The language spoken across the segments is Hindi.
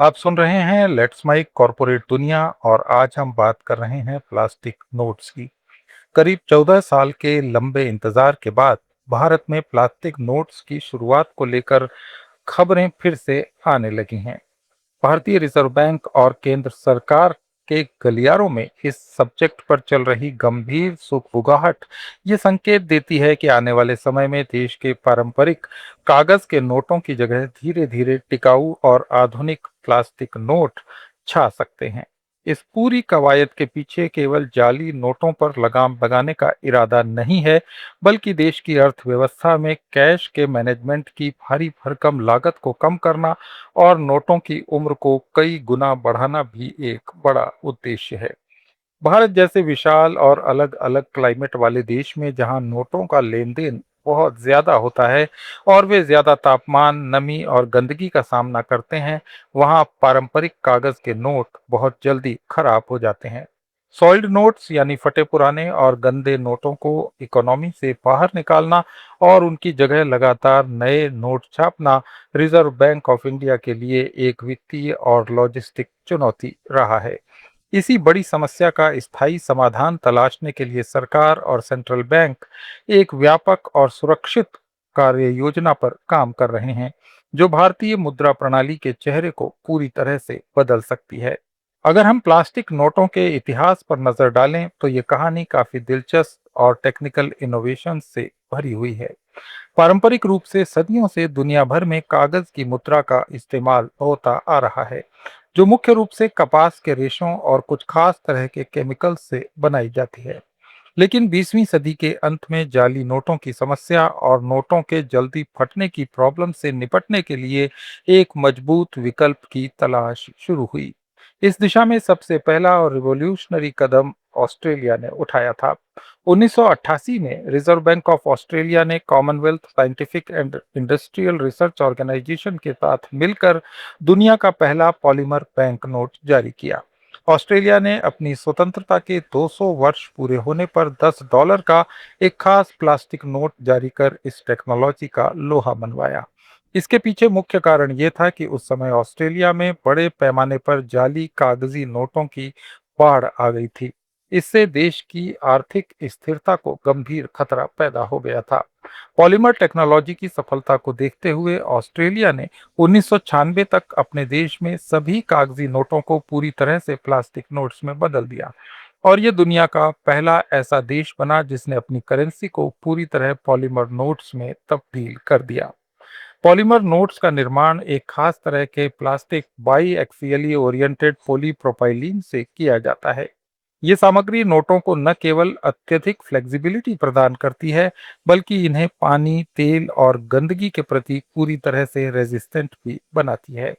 आप सुन रहे हैं लेट्स माई कॉरपोरेट दुनिया और आज हम बात कर रहे हैं प्लास्टिक नोट्स की। करीब 14 साल के लंबे इंतजार के बाद भारत में प्लास्टिक नोट्स की शुरुआत को लेकर खबरें फिर से आने लगी हैं। भारतीय रिजर्व बैंक और केंद्र सरकार के गलियारों में इस सब्जेक्ट पर चल रही गंभीर सुगबुगाहट ये संकेत देती है कि आने वाले समय में देश के पारंपरिक कागज के नोटों की जगह धीरे धीरे टिकाऊ और आधुनिक प्लास्टिक नोट छा सकते हैं। इस पूरी कवायद के पीछे केवल जाली नोटों पर लगाम लगाने का इरादा नहीं है, बल्कि देश की अर्थव्यवस्था में कैश के मैनेजमेंट की भारी भरकम लागत को कम करना और नोटों की उम्र को कई गुना बढ़ाना भी एक बड़ा उद्देश्य है। भारत जैसे विशाल और अलग-अलग क्लाइमेट वाले देश में जहां नोटों का लेन-देन बहुत ज्यादा होता है और वे ज्यादा तापमान, नमी और गंदगी का सामना करते हैं, वहां पारंपरिक कागज के नोट बहुत जल्दी खराब हो जाते हैं। सॉइल्ड नोट्स यानी फटे पुराने और गंदे नोटों को इकोनॉमी से बाहर निकालना और उनकी जगह लगातार नए नोट छापना रिजर्व बैंक ऑफ इंडिया के लिए एक वित्तीय और लॉजिस्टिक चुनौती रहा है। इसी बड़ी समस्या का स्थायी समाधान तलाशने के लिए सरकार और सेंट्रल बैंक एक व्यापक और सुरक्षित कार्य योजना पर काम कर रहे हैं, जो भारतीय मुद्रा प्रणाली के चेहरे को पूरी तरह से बदल सकती है। अगर हम प्लास्टिक नोटों के इतिहास पर नजर डालें तो ये कहानी काफी दिलचस्प और टेक्निकल इनोवेशन से भरी हुई है। पारंपरिक रूप से सदियों से दुनिया भर में कागज की मुद्रा का इस्तेमाल होता आ रहा है, जो मुख्य रूप से कपास के रेशों और कुछ खास तरह के केमिकल से बनाई जाती है। लेकिन 20वीं सदी के अंत में जाली नोटों की समस्या और नोटों के जल्दी फटने की प्रॉब्लम से निपटने के लिए एक मजबूत विकल्प की तलाश शुरू हुई। इस दिशा में सबसे पहला और रिवॉल्यूशनरी कदम ऑस्ट्रेलिया ने उठाया था। 1988 में रिजर्व बैंक ऑफ ऑस्ट्रेलिया ने commonwealth scientific and industrial research organisation के साथ मिलकर दुनिया का पहला पॉलीमर बैंक नोट जारी किया। ऑस्ट्रेलिया ने अपनी स्वतंत्रता के 200 वर्ष पूरे होने पर $10 का एक खास प्लास्टिक नोट जारी कर इस टेक्नोलॉजी का लोहा मनवाया। इसके पीछे मुख्य कारण ये था कि उस समय ऑस्ट्रेलिया में बड़े पैमाने पर जाली कागजी नोटों की बाढ़ आ गई थी। इससे देश की आर्थिक स्थिरता को गंभीर खतरा पैदा हो गया था। पॉलीमर टेक्नोलॉजी की सफलता को देखते हुए ऑस्ट्रेलिया ने 1996 तक अपने देश में सभी कागजी नोटों को पूरी तरह से प्लास्टिक नोट्स में बदल दिया और ये दुनिया का पहला ऐसा देश बना जिसने अपनी करेंसी को पूरी तरह पॉलीमर नोट्स में तब्दील कर दिया। पॉलीमर नोट्स का निर्माण एक खास तरह के plastic by axially oriented polypropylene से किया जाता है। ये सामग्री नोटों को न केवल अत्यधिक फ्लेक्सिबिलिटी प्रदान करती है, बल्कि इन्हें पानी, तेल और गंदगी के प्रति पूरी तरह से रेजिस्टेंट भी बनाती है।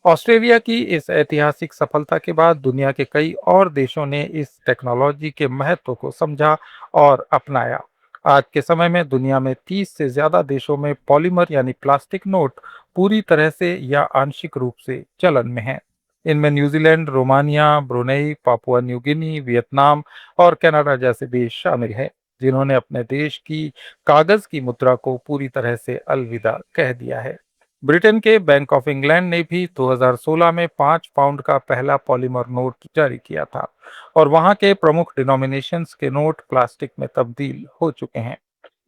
ऑस्ट्रेलिया की इस ऐतिहासिक सफलता के बाद दुनिया के कई और देशों ने इस टेक्नोलॉजी के महत्व को समझा और अपनाया। आज के समय में दुनिया में 30 से ज्यादा देशों में पॉलीमर यानी प्लास्टिक नोट पूरी तरह से या आंशिक रूप से चलन में हैं। इनमें New Zealand, Romania, Brunei, Papua New Guinea, Vietnam और कनाडा जैसे देश शामिल हैं, जिन्होंने अपने देश की कागज की मुद्रा को पूरी तरह से अलविदा कह दिया है। ब्रिटेन के बैंक ऑफ इंग्लैंड ने भी 2016 में 5 पाउंड का पहला पॉलीमर नोट जारी किया था और वहां के प्रमुख डिनोमिनेशंस के नोट प्लास्टिक में तब्दील हो चुके हैं।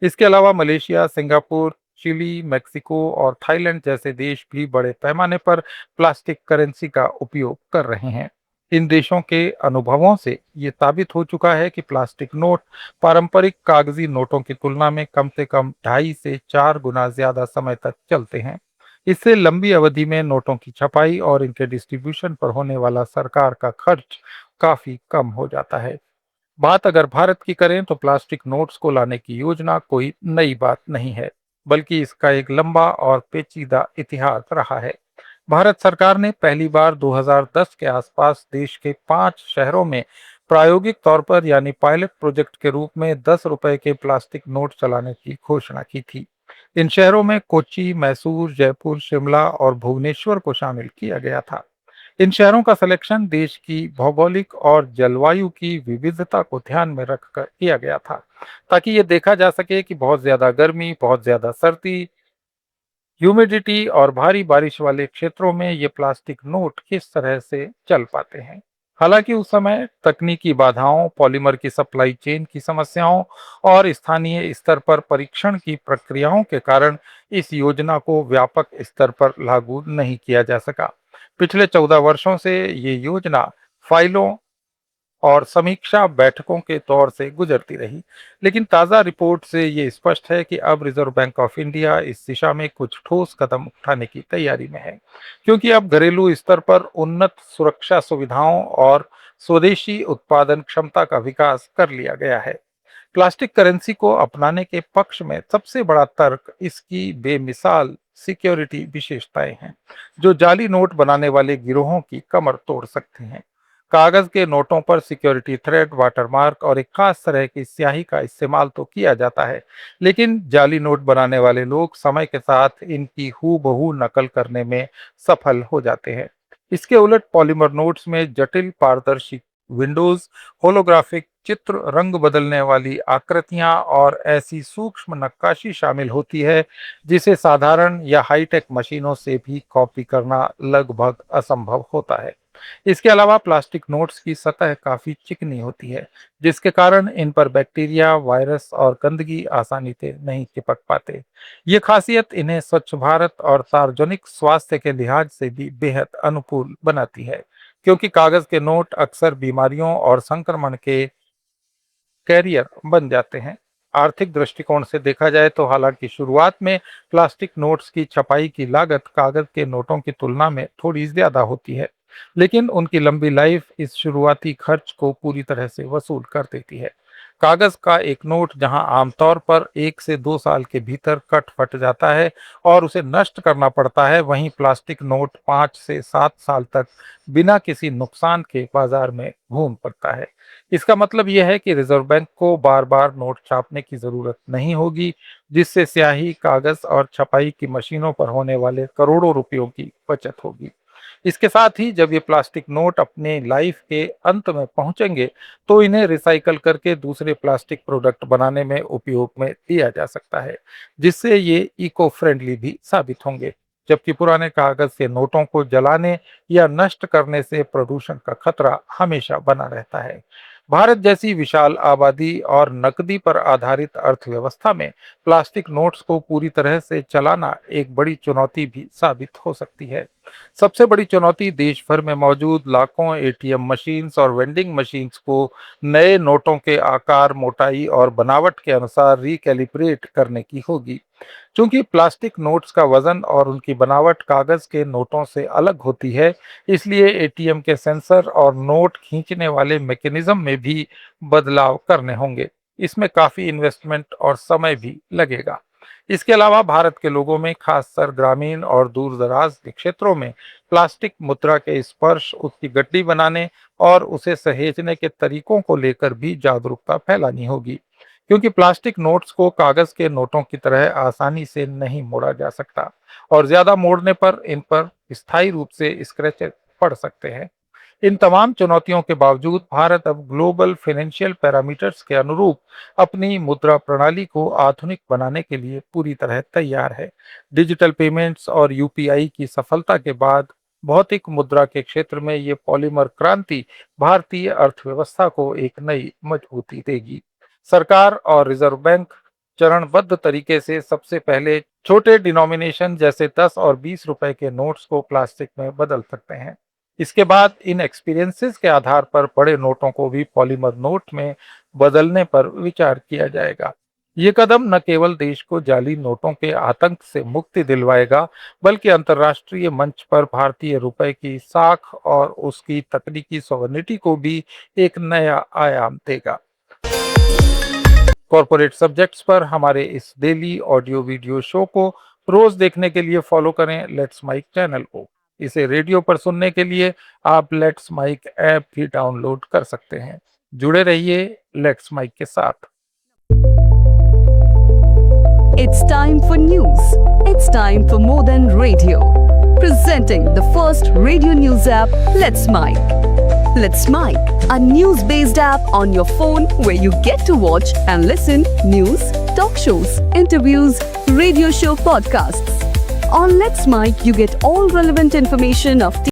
इसके अलावा मलेशिया, सिंगापुर, चिली, मेक्सिको और थाईलैंड जैसे देश भी बड़े पैमाने पर प्लास्टिक करेंसी का उपयोग कर रहे हैं। इन देशों के अनुभवों से ये साबित हो चुका है कि प्लास्टिक नोट पारंपरिक कागजी नोटों की तुलना में कम से कम 2.5 से 4 गुना ज्यादा समय तक चलते हैं। इससे लंबी अवधि में नोटों की छपाई और इनके डिस्ट्रीब्यूशन पर होने वाला सरकार का खर्च काफी कम हो जाता है। बात अगर भारत की करें तो प्लास्टिक नोट्स को लाने की योजना कोई नई बात नहीं है, बल्कि इसका एक लंबा और पेचीदा इतिहास रहा है। भारत सरकार ने पहली बार 2010 के आसपास देश के 5 शहरों में प्रायोगिक तौर पर यानी पायलट प्रोजेक्ट के रूप में ₹10 के प्लास्टिक नोट चलाने की घोषणा की थी। इन शहरों में कोच्चि, मैसूर, जयपुर, शिमला और भुवनेश्वर को शामिल किया गया था। इन शहरों का सिलेक्शन देश की भौगोलिक और जलवायु की विविधता को ध्यान में रखकर किया गया था, ताकि ये देखा जा सके कि बहुत ज्यादा गर्मी, बहुत ज्यादा सर्दी ह्यूमिडिटी और भारी बारिश वाले क्षेत्रों में ये प्लास्टिक नोट किस तरह से चल पाते हैं। हालांकि उस समय तकनीकी बाधाओं, पॉलीमर की सप्लाई चेन की समस्याओं और स्थानीय स्तर पर परीक्षण की प्रक्रियाओं के कारण इस योजना को व्यापक स्तर पर लागू नहीं किया जा सका। पिछले 14 वर्षों से ये योजना फाइलों और समीक्षा बैठकों के दौर से गुजरती रही। लेकिन ताज़ा रिपोर्ट से ये स्पष्ट है कि अब रिजर्व बैंक ऑफ इंडिया इस दिशा में कुछ ठोस कदम उठाने की तैयारी में है, क्योंकि अब घरेलू स्तर पर उन्नत सुरक्षा सुविधाओं और स्वदेशी उत्पादन क्षमता का विकास कर लिया गया है। प्लास्टिक करेंसी को अपनाने के पक्ष में सबसे बड़ा तर्क इसकी बेमिसाल सिक्योरिटी विशेषताएं हैं, जो जाली नोट बनाने वाले गिरोहों की कमर तोड़ सकते हैं। कागज के नोटों पर सिक्योरिटी थ्रेड, वाटरमार्क और एक खास तरह की स्याही का इस्तेमाल तो किया जाता है, लेकिन जाली नोट बनाने वाले लोग समय के साथ इनकी हूबहू नकल करने में सफल हो जाते हैं। इसके उलट पॉलीमर नोट्स में जटिल पारदर्शी विंडोज, होलोग्राफिक चित्र, रंग बदलने वाली आकृतियां और ऐसी सूक्ष्म नक्काशी शामिल होती है जिसे साधारण या हाईटेक मशीनों से भी कॉपी करना लगभग असंभव होता है। इसके अलावा प्लास्टिक नोट्स की सतह काफी चिकनी होती है, जिसके कारण इन पर बैक्टीरिया, वायरस और गंदगी आसानी से नहीं चिपक पाते। ये खासियत इन्हें स्वच्छ भारत और सार्वजनिक स्वास्थ्य के लिहाज से भी बेहद अनुकूल बनाती है, क्योंकि कागज के नोट अक्सर बीमारियों और संक्रमण के कैरियर बन जाते हैं। आर्थिक दृष्टिकोण से देखा जाए तो हालांकि शुरुआत में प्लास्टिक नोट्स की छपाई की लागत कागज के नोटों की तुलना में थोड़ी ज्यादा होती है, लेकिन उनकी लंबी लाइफ इस शुरुआती खर्च को पूरी तरह से वसूल कर देती है। कागज का एक नोट जहां आमतौर पर 1 से 2 साल के भीतर कट फट जाता है और उसे नष्ट करना पड़ता है, वहीं प्लास्टिक नोट 5 से 7 साल तक बिना किसी नुकसान के बाजार में घूम पड़ता है। इसका मतलब यह है कि रिजर्व बैंक को बार बार नोट छापने की जरूरत नहीं होगी, जिससे स्याही, कागज और छपाई की मशीनों पर होने वाले करोड़ों रुपयों की बचत होगी। इसके साथ ही जब ये प्लास्टिक नोट अपने लाइफ के अंत में पहुंचेंगे, तो इन्हें रिसाइकल करके दूसरे प्लास्टिक प्रोडक्ट बनाने में उपयोग में लिया जा सकता है, जिससे ये इको फ्रेंडली भी साबित होंगे। जबकि पुराने कागज के नोटों को जलाने या नष्ट करने से प्रदूषण का खतरा हमेशा बना रहता है। भारत जैसी विशाल आबादी और नकदी पर आधारित अर्थव्यवस्था में प्लास्टिक नोट्स को पूरी तरह से चलाना एक बड़ी चुनौती भी साबित हो सकती है। सबसे बड़ी चुनौती देश भर में मौजूद लाखों एटीएम मशीन्स और वेंडिंग मशीन्स को नए नोटों के आकार, मोटाई और बनावट के अनुसार रिकैलिब्रेट करने की होगी। चूंकि प्लास्टिक नोट्स का वजन और उनकी बनावट कागज के नोटों से अलग होती है, इसलिए एटीएम के सेंसर और नोट खींचने वाले मैकेनिज्म में भी बदलाव करने होंगे। इसमें काफी इन्वेस्टमेंट और समय भी लगेगा। इसके अलावा भारत के लोगों में, खासकर ग्रामीण और दूर दराज के क्षेत्रों में, प्लास्टिक मुद्रा के स्पर्श, उसकी गड्डी बनाने और उसे सहेजने के तरीकों को लेकर भी जागरूकता फैलानी होगी, क्योंकि प्लास्टिक नोट्स को कागज के नोटों की तरह आसानी से नहीं मोड़ा जा सकता और ज्यादा मोड़ने पर इन पर स्थायी रूप से स्क्रैच पड़ सकते हैं। इन तमाम चुनौतियों के बावजूद भारत अब ग्लोबल फाइनेंशियल पैरामीटर्स के अनुरूप अपनी मुद्रा प्रणाली को आधुनिक बनाने के लिए पूरी तरह तैयार है। डिजिटल पेमेंट्स और यूपीआई की सफलता के बाद भौतिक मुद्रा के क्षेत्र में ये पॉलीमर क्रांति भारतीय अर्थव्यवस्था को एक नई मजबूती देगी। सरकार और रिजर्व बैंक चरणबद्ध तरीके से सबसे पहले छोटे डिनोमिनेशन जैसे 10 और 20 रुपए के नोट्स को प्लास्टिक में बदल सकते हैं। इसके बाद इन एक्सपीरियंसेस के आधार पर बड़े नोटों को भी पॉलीमर नोट में बदलने पर विचार किया जाएगा। ये कदम न केवल देश को जाली नोटों के आतंक से मुक्ति दिलवाएगा, बल्कि अंतर्राष्ट्रीय मंच पर भारतीय रुपए की साख और उसकी तकनीकी सॉवरेनिटी को भी एक नया आयाम देगा। कॉरपोरेट सब्जेक्ट्स पर हमारे इस डेली ऑडियो वीडियो शो को रोज देखने के लिए फॉलो करें लेट्स माइक चैनल को। इसे रेडियो पर सुनने के लिए आप लेट्स माइक ऐप भी डाउनलोड कर सकते हैं। जुड़े रहिए लेट्स माइक के साथ। It's time for news. It's time for more than radio. Presenting the first radio news app, Let's Mike. Let's Mike, a news-based app on your phone where you get to watch and listen news, talk shows, interviews, radio show podcasts, On Let's Mic, you get all relevant information of